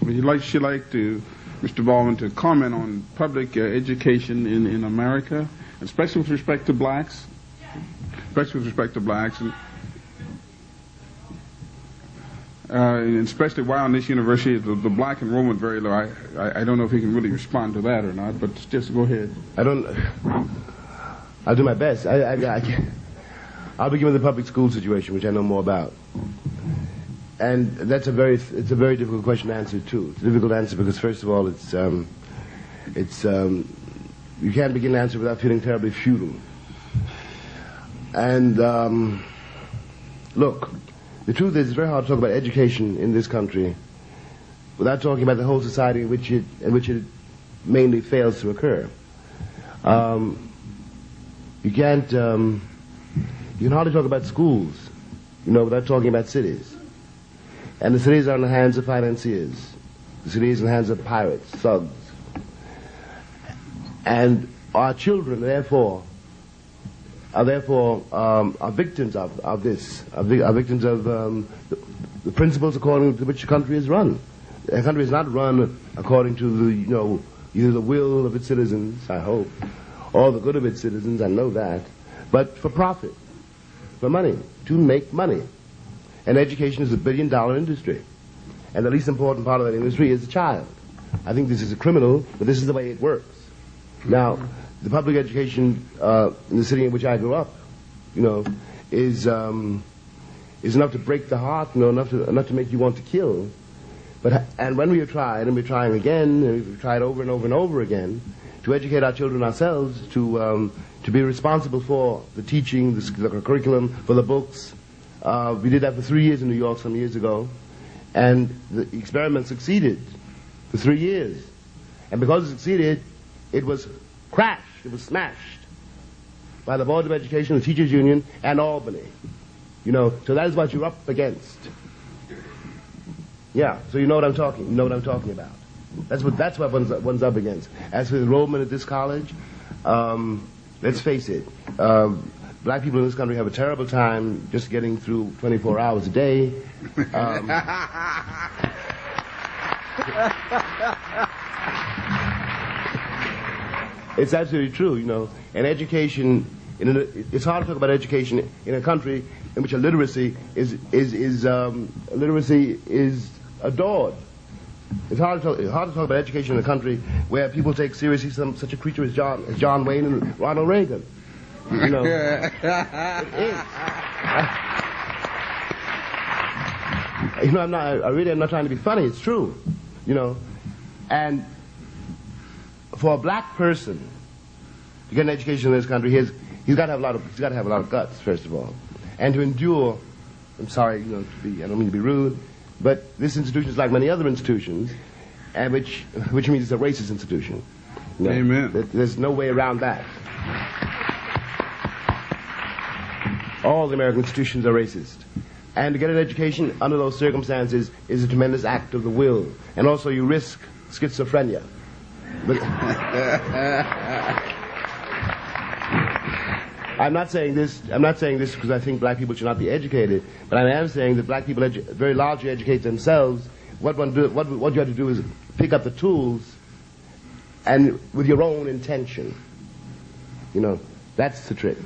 She'd like to, Mr. Baldwin, to comment on public education in America, especially with respect to blacks. Especially with respect to blacks. And especially why on this university the black enrollment very low. I don't know if he can really respond to that or not, but just go ahead. I'll do my best. I'll begin with the public school situation, which I know more about. And it's a very difficult question to answer too. It's a difficult answer because first of all, you can't begin to answer without feeling terribly futile. And look, the truth is, it's very hard to talk about education in this country without talking about the whole society in which it mainly fails to occur. You can hardly talk about schools, without talking about cities. And the cities are in the hands of financiers. The cities are in the hands of pirates, thugs. And our children, therefore, are victims of this, are victims of the principles according to which the country is run. The country is not run according to either the will of its citizens, I hope, or the good of its citizens, I know that, but for profit, for money, to make money. And education is a billion-dollar industry. And the least important part of that industry is the child. I think this is a criminal, but this is the way it works. Now, the public education in the city in which I grew up, is enough to break the heart, enough to make you want to kill. And when we have tried, and we're trying again, and we've tried over and over and over again, to educate our children ourselves, to be responsible for the teaching, the curriculum, for the books. We did that for 3 years in New York some years ago, and the experiment succeeded for 3 years. And because it succeeded, it was crashed, it was smashed by the Board of Education, the Teachers Union, and Albany. So that is what you're up against. Yeah, so you know what I'm talking about. That's what one's up against. As for enrollment at this college, let's face it, black people in this country have a terrible time just getting through 24 hours a day. It's absolutely true, And education, it's hard to talk about education in a country in which literacy is adored. It's hard to talk about education in a country where people take seriously such a creature as John Wayne and Ronald Reagan. It is. I'm not trying to be funny. It's true. And for a black person to get an education in this country, he's got to have a lot of guts, first of all, and to endure. I'm sorry, I don't mean to be rude, but this institution is like many other institutions, and which means it's a racist institution. Amen. There's no way around that. All the American institutions are racist. And to get an education under those circumstances is a tremendous act of the will. And also you risk schizophrenia. But I'm not saying this because I think black people should not be educated, but I am saying that black people very largely educate themselves. What you have to do is pick up the tools and with your own intention. That's the trick.